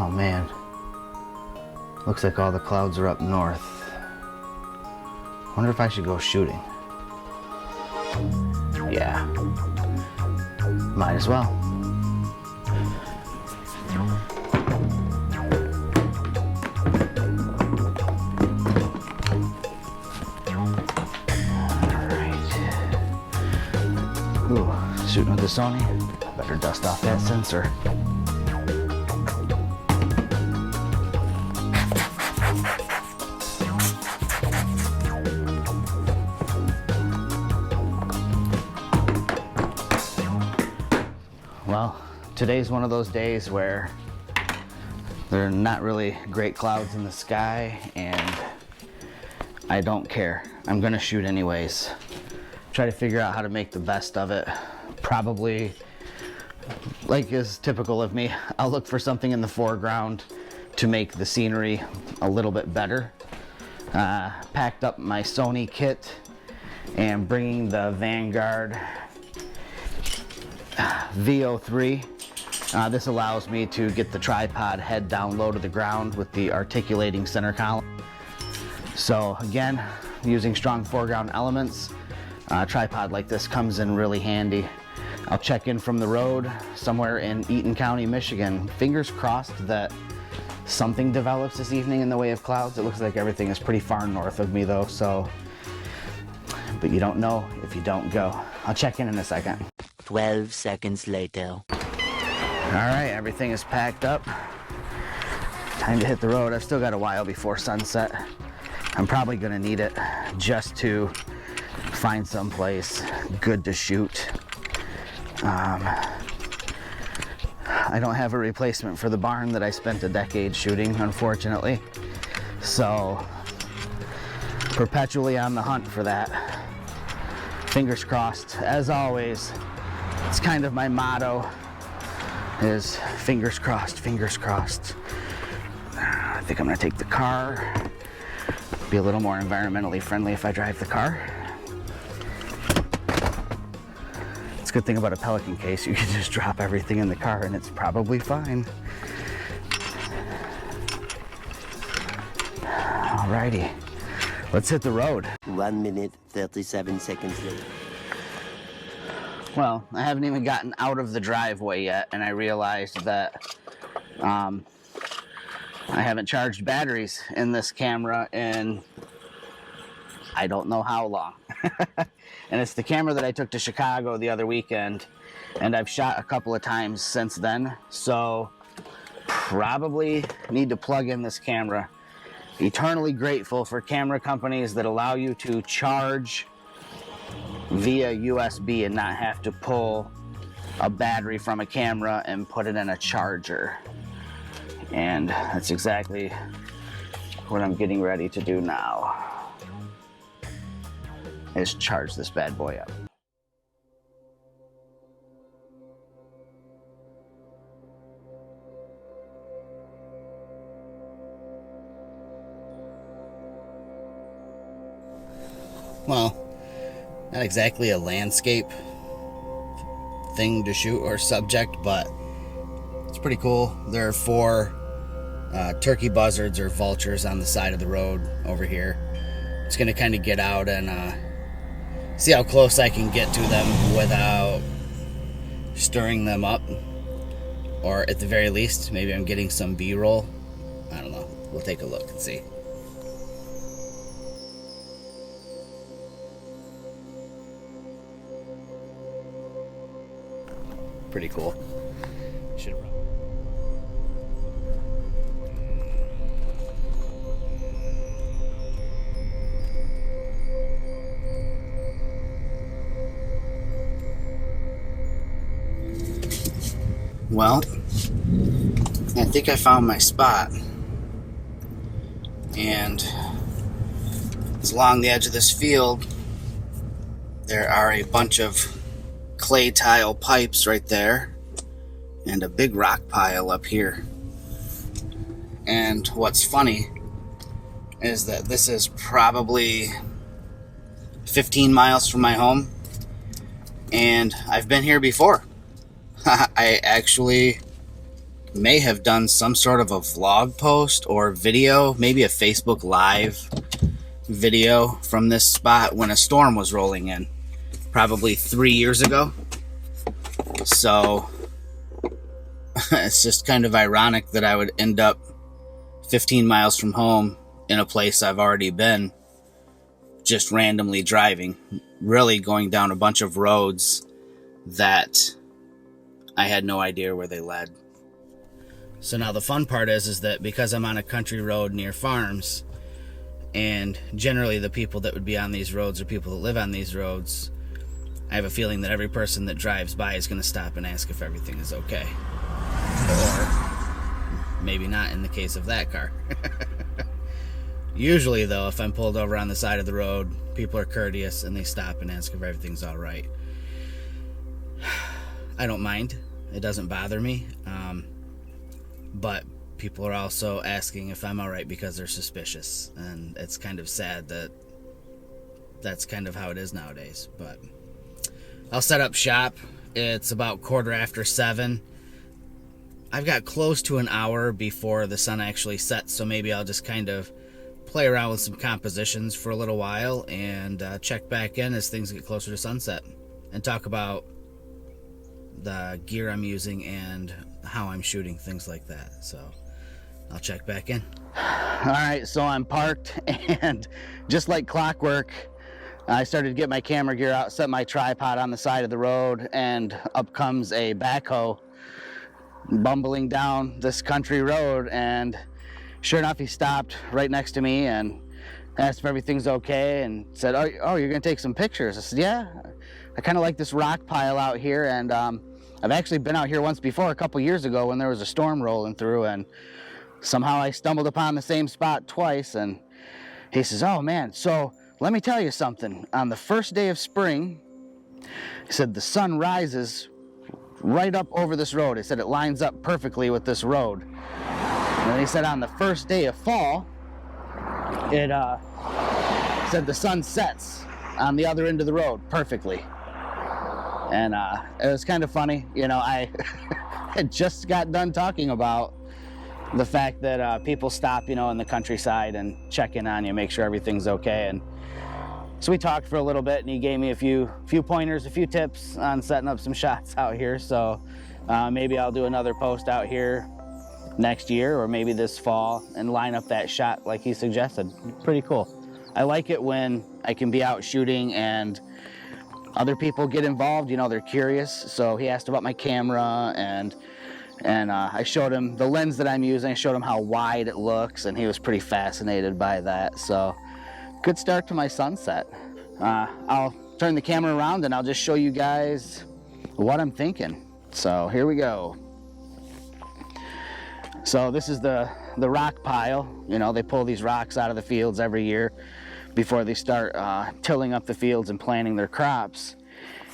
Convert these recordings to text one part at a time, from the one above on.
Oh man, looks like all the clouds are up north. Wonder if I should go shooting. Yeah, might as well. Ooh, shooting with the Sony. Better dust off that sensor. Well, today's one of those days where there are not really great clouds in the sky, and I don't care. I'm gonna shoot anyways. Try to figure out how to make the best of it. Probably, like is typical of me, I'll look for something in the foreground to make the scenery a little bit better. Packed up my Sony kit and bringing the Vanguard VO3. This allows me to get the tripod head down low to the ground with the articulating center column. So again, using strong foreground elements, a tripod like this comes in really handy. I'll check in from the road somewhere in Eaton County, Michigan. Fingers crossed that something develops this evening in the way of clouds. It looks like everything is pretty far north of me though, so, but you don't know if you don't go. I'll check in a second. 12 seconds later. All right, everything is packed up. Time to hit the road. I've still got a while before sunset. I'm probably gonna need it just to find someplace good to shoot. I don't have a replacement for the barn that I spent a decade shooting, unfortunately. So, perpetually on the hunt for that. Fingers crossed. As always, it's kind of my motto, is fingers crossed, fingers crossed. I think I'm gonna take the car. Be a little more environmentally friendly if I drive the car. It's a good thing about a Pelican case, you can just drop everything in the car and it's probably fine. Alrighty, let's hit the road. 1 minute, 37 seconds later. Well, I haven't even gotten out of the driveway yet, and I realized that I haven't charged batteries in this camera in I don't know how long. And it's the camera that I took to Chicago the other weekend, and I've shot a couple of times since then, so probably need to plug in this camera. Eternally grateful for camera companies that allow you to charge via USB and not have to pull a battery from a camera and put it in a charger. And that's exactly what I'm getting ready to do now, is charge this bad boy up. Well, not exactly a landscape thing to shoot or subject, but it's pretty cool. There are 4 turkey buzzards or vultures on the side of the road over here. It's gonna kind of get out and see how close I can get to them without stirring them up, or at the very least, maybe I'm getting some B-roll. I don't know. We'll take a look and see. Pretty cool. Should have. Well, I think I found my spot, and it's along the edge of this field. There are a bunch of clay tile pipes right there and a big rock pile up here. And what's funny is that this is probably 15 miles from my home, and I've been here before. I actually may have done some sort of a vlog post or video, maybe a Facebook Live video from this spot when a storm was rolling in, probably 3 years ago. So it's just kind of ironic that I would end up 15 miles from home in a place I've already been, just randomly driving, really going down a bunch of roads that I had no idea where they led. So now the fun part is that because I'm on a country road near farms, and generally the people that would be on these roads are people that live on these roads, I have a feeling that every person that drives by is going to stop and ask if everything is okay. Or maybe not in the case of that car. Usually, though, if I'm pulled over on the side of the road, people are courteous and they stop and ask if everything's all right. I don't mind. It doesn't bother me. But people are also asking if I'm all right because they're suspicious. And it's kind of sad that that's kind of how it is nowadays. But I'll set up shop. It's about 7:15. I've got close to an hour before the sun actually sets, so maybe I'll just kind of play around with some compositions for a little while and check back in as things get closer to sunset and talk about the gear I'm using and how I'm shooting, things like that. So I'll check back in. All right, so I'm parked, and just like clockwork, I started to get my camera gear out, set my tripod on the side of the road, and up comes a backhoe bumbling down this country road. And sure enough, he stopped right next to me and asked if everything's okay and said, oh, you're gonna take some pictures? I said, yeah, I kind of like this rock pile out here, and I've actually been out here once before, a couple years ago, when there was a storm rolling through, and somehow I stumbled upon the same spot twice. And he says, oh man, so let me tell you something. On the first day of spring, he said, the sun rises right up over this road. He said it lines up perfectly with this road. And then he said on the first day of fall, it said the sun sets on the other end of the road perfectly. And it was kind of funny. You know, I had just got done talking about the fact that people stop, you know, in the countryside and check in on you, make sure everything's okay. And so we talked for a little bit, and he gave me a few pointers, a few tips on setting up some shots out here. So maybe I'll do another post out here next year, or maybe this fall, and line up that shot like he suggested. Pretty cool. I like it when I can be out shooting and other people get involved. You know, they're curious. So he asked about my camera, and I showed him the lens that I'm using. I showed him how wide it looks, and he was pretty fascinated by that. So good start to my sunset. I'll turn the camera around and I'll just show you guys what I'm thinking. So here we go. So this is the rock pile. You know, they pull these rocks out of the fields every year before they start tilling up the fields and planting their crops.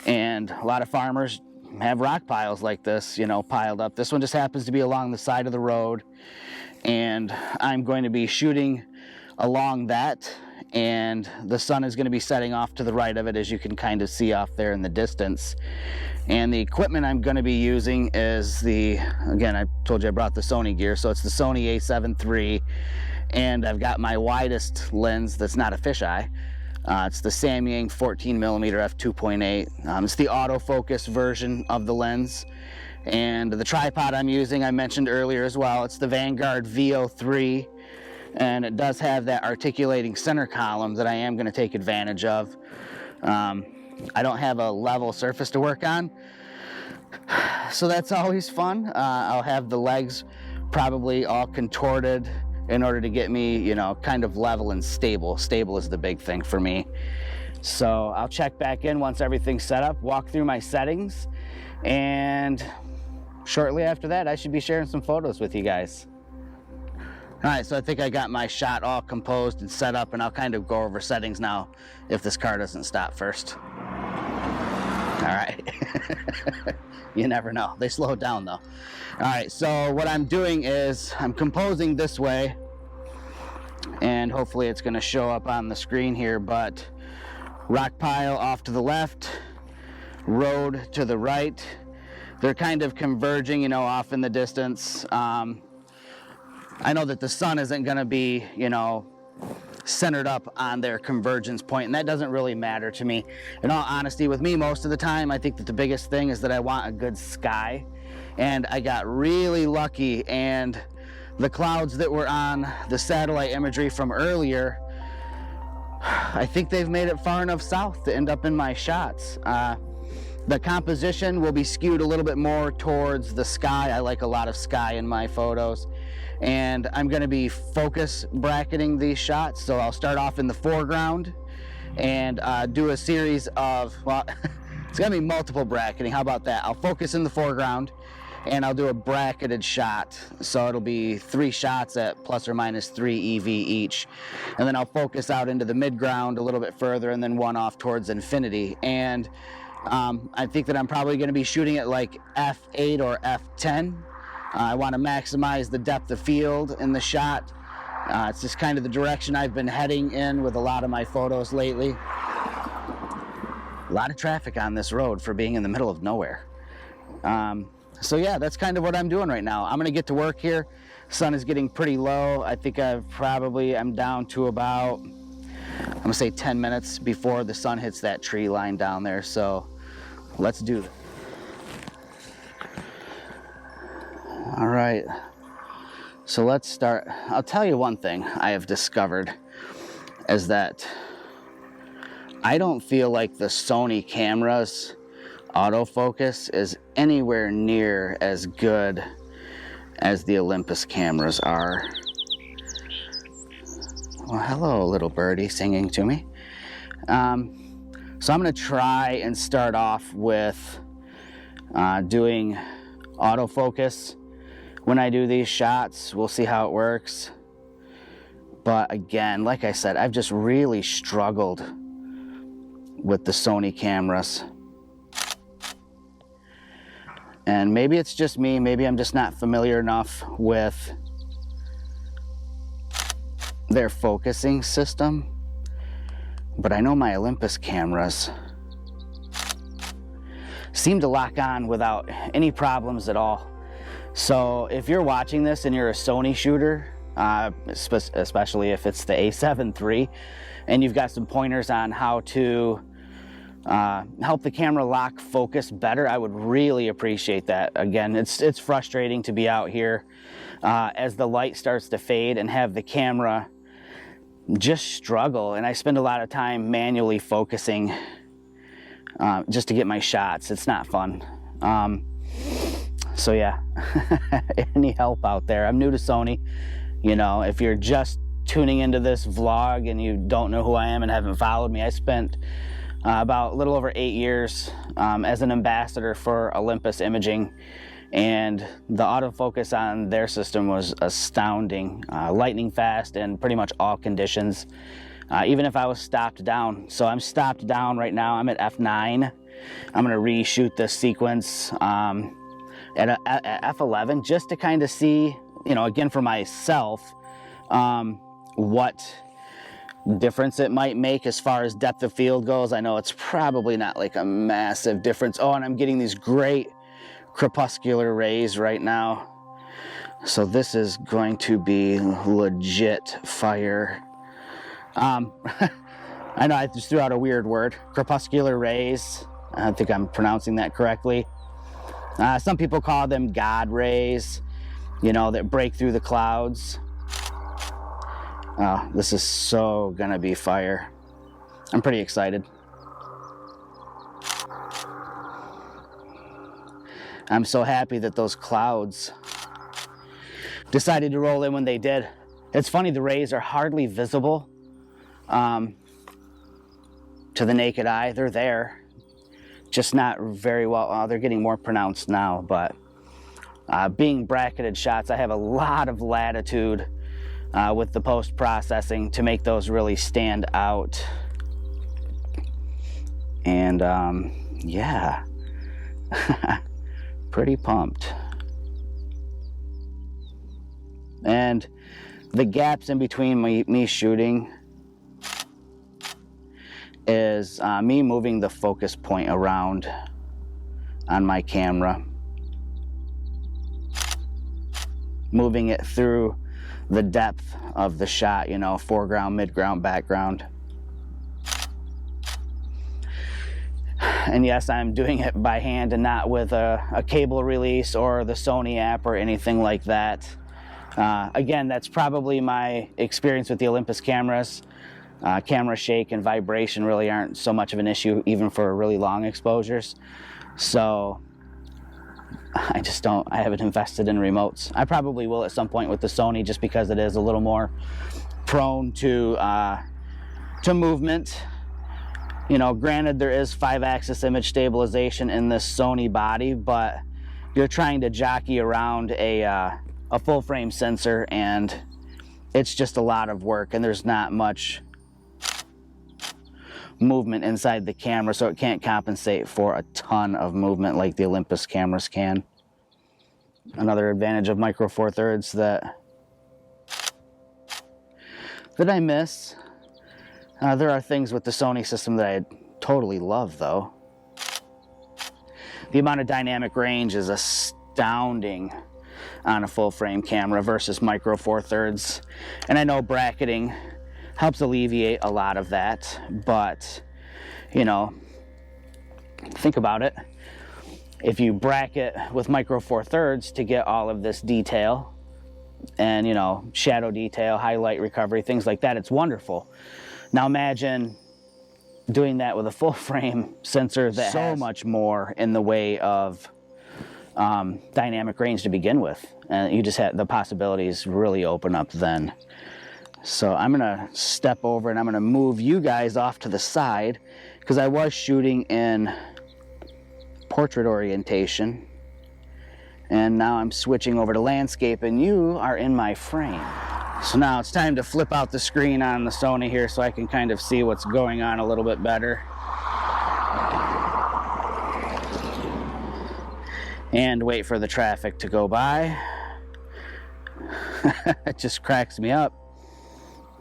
And a lot of farmers have rock piles like this, you know, piled up. This one just happens to be along the side of the road, and I'm going to be shooting along that, and the sun is going to be setting off to the right of it, as you can kind of see off there in the distance. And the equipment I'm going to be using is again, I told you I brought the Sony gear, so it's the Sony a7 III, and I've got my widest lens that's not a fisheye. It's the Samyang 14mm f2.8. It's the autofocus version of the lens. And the tripod I'm using, I mentioned earlier as well, it's the Vanguard VO3, and it does have that articulating center column that I am going to take advantage of. I don't have a level surface to work on, so that's always fun. I'll have the legs probably all contorted in order to get me, you know, kind of level and stable. Stable is the big thing for me. So I'll check back in once everything's set up, walk through my settings, and shortly after that, I should be sharing some photos with you guys. All right, so I think I got my shot all composed and set up, and I'll kind of go over settings now if this car doesn't stop first. All right. You never know. They slow down though. All right, so what I'm doing is I'm composing this way, and hopefully it's going to show up on the screen here, but rock pile off to the left, road to the right, they're kind of converging, you know, off in the distance. I know that the sun isn't going to be, you know, centered up on their convergence point, and that doesn't really matter to me. In all honesty, with me, most of the time, I think that the biggest thing is that I want a good sky, and I got really lucky, and the clouds that were on the satellite imagery from earlier, I think they've made it far enough south to end up in my shots. The composition will be skewed a little bit more towards the sky. I like a lot of sky in my photos. And I'm going to be focus bracketing these shots. So I'll start off in the foreground and do a series of, well, it's going to be multiple bracketing. How about that? I'll focus in the foreground and I'll do a bracketed shot. So it'll be 3 shots at plus or minus 3 EV each. And then I'll focus out into the midground a little bit further and then one off towards infinity. And I think that I'm probably going to be shooting at like f8 or f10. I want to maximize the depth of field in the shot. It's just kind of the direction I've been heading in with a lot of my photos lately. A lot of traffic on this road for being in the middle of nowhere. So yeah, that's kind of what I'm doing right now. I'm going to get to work here. Sun is getting pretty low. I think I'm down to about, I'm going to say 10 minutes before the sun hits that tree line down there. So let's do it. All right, so let's start. I'll tell you one thing I have discovered is that I don't feel like the Sony camera's autofocus is anywhere near as good as the Olympus cameras are. Well, hello, little birdie singing to me. So I'm going to try and start off with doing autofocus when I do these shots. We'll see how it works. But again, like I said, I've just really struggled with the Sony cameras. And maybe it's just me, maybe I'm just not familiar enough with their focusing system. But I know my Olympus cameras seem to lock on without any problems at all. So if you're watching this and you're a Sony shooter, especially if it's the A7 III, and you've got some pointers on how to help the camera lock focus better, I would really appreciate that. Again, it's frustrating to be out here as the light starts to fade and have the camera just struggle, and I spend a lot of time manually focusing just to get my shots. It's not fun. So yeah, any help out there? I'm new to Sony. You know, if you're just tuning into this vlog and you don't know who I am and haven't followed me, I spent about a little over 8 years as an ambassador for Olympus Imaging, and the autofocus on their system was astounding, lightning fast in pretty much all conditions, even if I was stopped down. So I'm stopped down right now. I'm at f9. I'm going to reshoot this sequence at f11 just to kind of see, you know, again for myself, what difference it might make as far as depth of field goes. I know it's probably not like a massive difference. Oh, and I'm getting these great crepuscular rays right now. So this is going to be legit fire. I know I just threw out a weird word, crepuscular rays. I don't think I'm pronouncing that correctly. Some people call them God rays, you know, that break through the clouds. Oh, this is so gonna be fire. I'm pretty excited. I'm so happy that those clouds decided to roll in when they did. It's funny, the rays are hardly visible to the naked eye. They're there, just not very well. They're getting more pronounced now, but being bracketed shots, I have a lot of latitude with the post-processing to make those really stand out. And yeah, pretty pumped. And the gaps in between me shooting is me moving the focus point around on my camera. moving it through the depth of the shot, you know, foreground, midground, background. And yes, I'm doing it by hand and not with a cable release or the Sony app or anything like that. Again, that's probably my experience with the Olympus cameras. Camera shake and vibration really aren't so much of an issue even for really long exposures. So I haven't invested in remotes. I probably will at some point with the Sony just because it is a little more prone to movement. You know, granted there is 5-axis image stabilization in this Sony body, but you're trying to jockey around a full frame sensor and it's just a lot of work, and there's not much movement inside the camera, so it can't compensate for a ton of movement like the Olympus cameras can. Another advantage of Micro Four Thirds that I miss. There are things with the Sony system that I totally love though. The amount of dynamic range is astounding on a full frame camera versus Micro Four Thirds. And I know bracketing helps alleviate a lot of that, but you know, think about it. If you bracket with Micro Four Thirds to get all of this detail and, you know, shadow detail, highlight recovery, things like that, it's wonderful. Now imagine doing that with a full frame sensor that has so much more in the way of dynamic range to begin with, and you just had the possibilities really open up then. So I'm gonna step over and I'm gonna move you guys off to the side because I was shooting in portrait orientation and now I'm switching over to landscape and you are in my frame. So now it's time to flip out the screen on the Sony here so I can kind of see what's going on a little bit better. And wait for the traffic to go by. It just cracks me up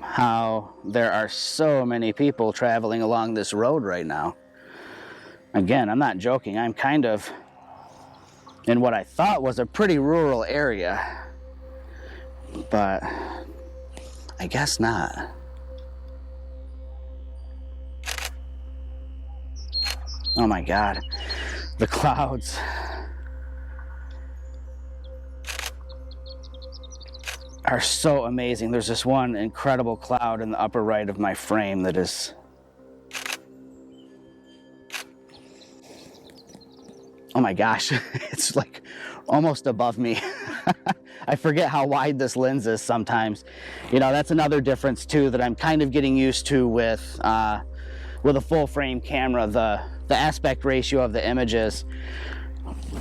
how there are so many people traveling along this road right now. Again, I'm not joking. I'm kind of in what I thought was a pretty rural area, but I guess not. Oh my God, the clouds. Are so amazing. There's this one incredible cloud in the upper right of my frame that is, oh my gosh, it's like almost above me. I forget how wide this lens is sometimes. You know, that's another difference too that I'm kind of getting used to with a full frame camera. The aspect ratio of the images,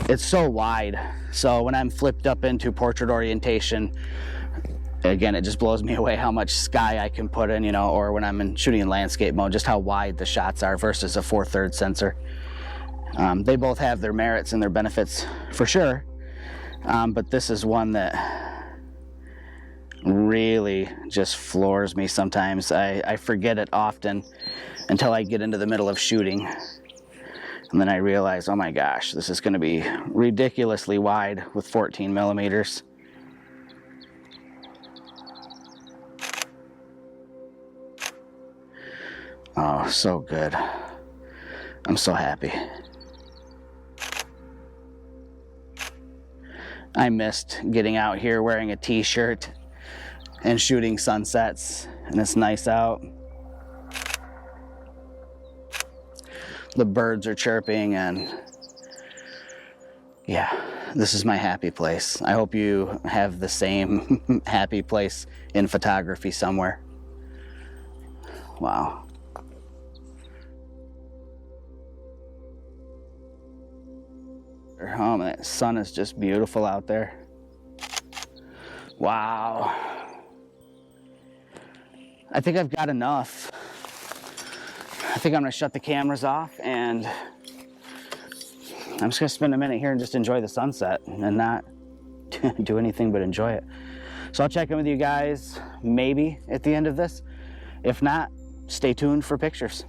it's so wide. So when I'm flipped up into portrait orientation, again, it just blows me away how much sky I can put in, you know, or when I'm shooting in landscape mode, just how wide the shots are versus a 4/3 sensor. They both have their merits and their benefits for sure, but this is one that really just floors me sometimes. I forget it often until I get into the middle of shooting, and then I realize, oh my gosh, this is going to be ridiculously wide with 14 millimeters. Oh, so good. I'm so happy. I missed getting out here wearing a t-shirt and shooting sunsets, and it's nice out. The birds are chirping, and yeah, this is my happy place. I hope you have the same happy place in photography somewhere. Wow. Oh, man, the sun is just beautiful out there. Wow. I think I've got enough. I think I'm gonna shut the cameras off and I'm just gonna spend a minute here and just enjoy the sunset and not do anything but enjoy it. So I'll check in with you guys maybe at the end of this. If not, stay tuned for pictures.